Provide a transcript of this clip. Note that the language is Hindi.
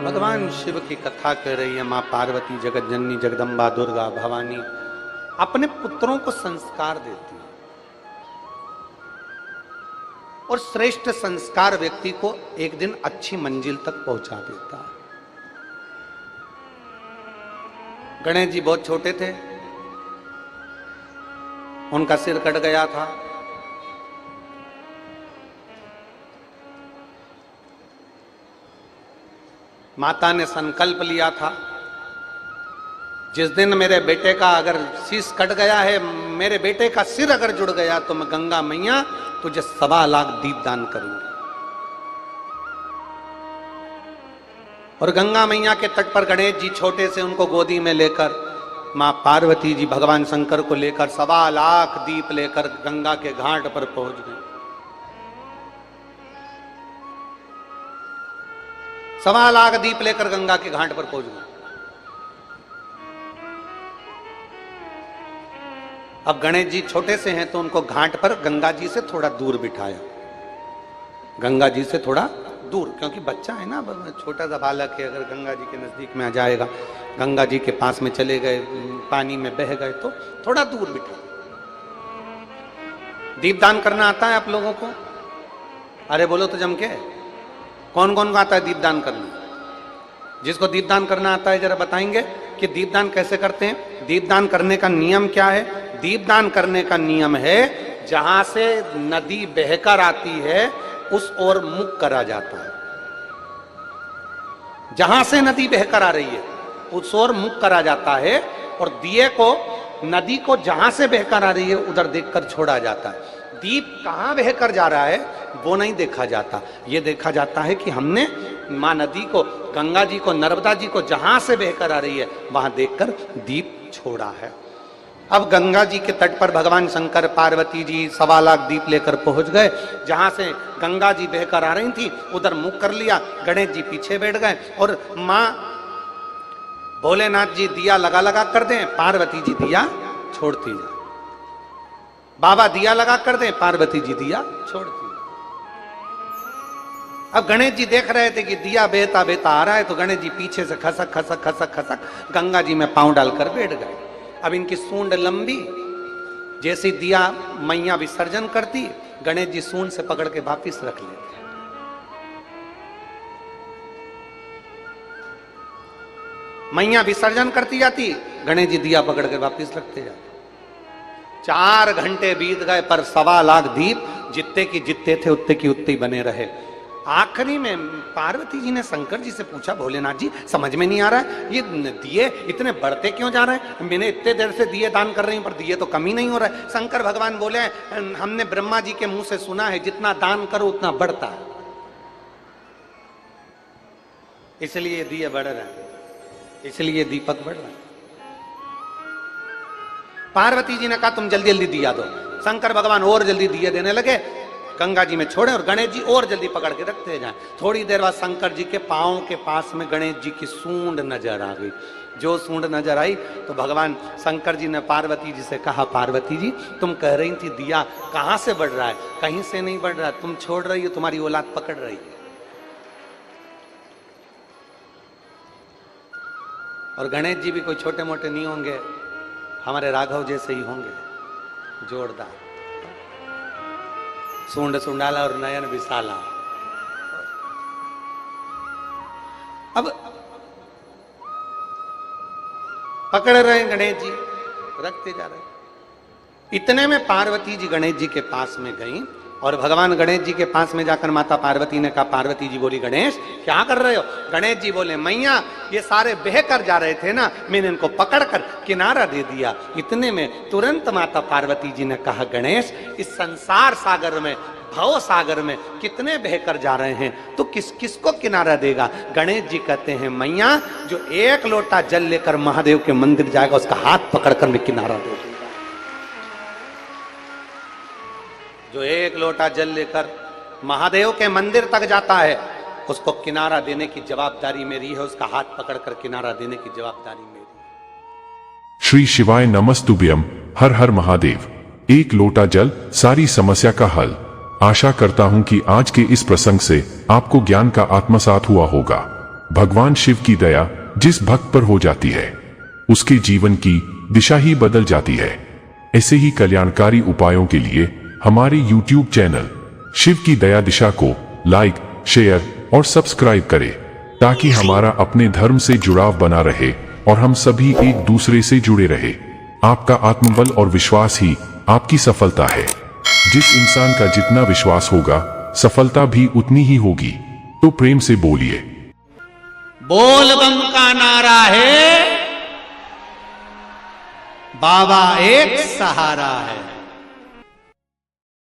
भगवान शिव की कथा कह रही है। माँ पार्वती जगत जननी जगदम्बा दुर्गा भवानी अपने पुत्रों को संस्कार देती है और श्रेष्ठ संस्कार व्यक्ति को एक दिन अच्छी मंजिल तक पहुंचा देता है। गणेश जी बहुत छोटे थे, उनका सिर कट गया था। माता ने संकल्प लिया था, जिस दिन मेरे बेटे का अगर शीश कट गया है, मेरे बेटे का सिर अगर जुड़ गया तो मैं गंगा मैया तुझे 1.25 लाख दीप दान करूंगी। और गंगा मैया के तट पर गणेश जी छोटे से उनको गोदी में लेकर मां पार्वती जी भगवान शंकर को लेकर 1.25 लाख दीप लेकर गंगा के घाट पर पहुंच गए। 1.25 लाख दीप लेकर गंगा के घाट पर पहुंच गए। अब गणेश जी छोटे से हैं तो उनको घाट पर गंगा जी से थोड़ा दूर बिठाया, गंगा जी से थोड़ा दूर, क्योंकि बच्चा है ना, छोटा सा बालक है, अगर गंगा जी के नजदीक में आ जाएगा, गंगा जी के पास में चले गए, पानी में बह गए तो थोड़ा दूर बिठा। दीपदान करना आता है आप लोगों को? अरे बोलो तो जम के, कौन कौन को आता है दीपदान करना? जिसको दीपदान करना आता है जरा बताएंगे कि दीपदान कैसे करते हैं। दीपदान करने का नियम क्या है? दीपदान करने का नियम है, जहां से नदी बहकर आती है उस ओर मुख करा जाता है। जहां से नदी बहकर आ रही है उस ओर मुख करा जाता है और दिए को, नदी को जहां से बहकर आ रही है उधर देखकर छोड़ा जाता है। दीप कहां बहकर जा रहा है वो नहीं देखा जाता, ये देखा जाता है कि हमने मां नदी को, गंगा जी को, नर्मदा जी को जहां से बहकर आ रही है वहां देखकर दीप छोड़ा है। अब गंगा जी के तट पर भगवान शंकर पार्वती जी 1.25 लाख दीप लेकर पहुंच गए। जहां से गंगा जी बहकर आ रही थी उधर मुख कर लिया, गणेश जी पीछे बैठ गए और मां भोलेनाथ जी दिया लगा लगा कर दें, पार्वती जी दिया छोड़ती जाए। बाबा दिया लगा कर दें, पार्वती जी दिया छोड़ती। अब गणेश जी देख रहे थे कि दिया बेहता बेहता आ रहा है, तो गणेश जी पीछे से खसक खसक खसक खसक गंगा जी में पांव डालकर बैठ गए। अब इनकी सूंड लंबी, जैसे दिया मैया विसर्जन करती, गणेश जी सूंड से पकड़ के वापिस रख लेते। मैया विसर्जन करती जाती, गणेश जी दिया पकड़ के वापिस रखते जाते। 4 घंटे बीत गए पर 1.25 लाख दीप जितने की जितने थे उतने की उतने ही बने रहे। आखिरी में पार्वती जी ने शंकर जी से पूछा, भोलेनाथ जी समझ में नहीं आ रहा है, ये दिए इतने बढ़ते क्यों जा रहे हैं? मैंने इतने देर से दिए दान कर रही हूं पर दिए तो कमी नहीं हो रहा है। शंकर भगवान बोले, हमने ब्रह्मा जी के मुंह से सुना है जितना दान करो उतना बढ़ता है, इसलिए दिए बढ़ रहे हैं, इसलिए दीपक बढ़ रहे हैं। पार्वती जी ने कहा तुम जल्दी जल्दी दिया दो। शंकर भगवान और जल्दी दिए देने लगे, गंगा जी में छोड़े और गणेश जी और जल्दी पकड़ के रखते जाएं। थोड़ी देर बाद शंकर जी के पांव के पास में गणेश जी की सूंड नजर आ गई। जो सूंड नजर आई तो भगवान शंकर जी ने पार्वती जी से कहा, पार्वती जी तुम कह रही थी दिया कहां से बढ़ रहा है? कहीं से नहीं बढ़ रहा है, तुम छोड़ रही हो, तुम्हारी औलाद पकड़ रही है। और गणेश जी भी कोई छोटे मोटे नहीं होंगे, हमारे राघव जैसे ही होंगे, जोरदार, सूंड सुंडाला और नयन विशाला। अब पकड़ रहे गणेश जी, रखते जा रहे। इतने में पार्वती जी गणेश जी के पास में गई और भगवान गणेश जी के पास में जाकर माता पार्वती ने कहा, पार्वती जी बोली, गणेश क्या कर रहे हो? गणेश जी बोले, मैया ये सारे बह कर जा रहे थे ना, मैंने इनको पकड़कर किनारा दे दिया। इतने में तुरंत माता पार्वती जी ने कहा, गणेश इस संसार सागर में, भव सागर में कितने बहकर जा रहे हैं, तो किस किस को किनारा देगा? गणेश जी कहते हैं, मैया जो 1 लोटा जल लेकर महादेव के मंदिर जाएगा उसका हाथ पकड़कर मैं किनारा दे दूंगा। जो 1 लोटा जल लेकर महादेव के मंदिर तक जाता है उसको किनारा देने की जवाबदारी मेरी है, उसका हाथ पकड़कर किनारा देने की जवाबदारी मेरी है। श्री शिवाय नमस्तुभ्यम। हर हर महादेव। 1 लोटा जल सारी समस्या का हल। आशा करता हूं कि आज के इस प्रसंग से आपको ज्ञान का आत्मसात हुआ होगा। भगवान शिव की दया जिस भक्त पर हो जाती है उसके जीवन की दिशा ही बदल जाती है। ऐसे ही कल्याणकारी उपायों के लिए हमारे YouTube चैनल शिव की दया दिशा को लाइक, शेयर और सब्सक्राइब करें ताकि हमारा अपने धर्म से जुड़ाव बना रहे और हम सभी एक दूसरे से जुड़े रहे। आपका आत्मबल और विश्वास ही आपकी सफलता है। जिस इंसान का जितना विश्वास होगा सफलता भी उतनी ही होगी। तो प्रेम से बोलिए, बोल बम का नारा है, बाबा एक सहारा है।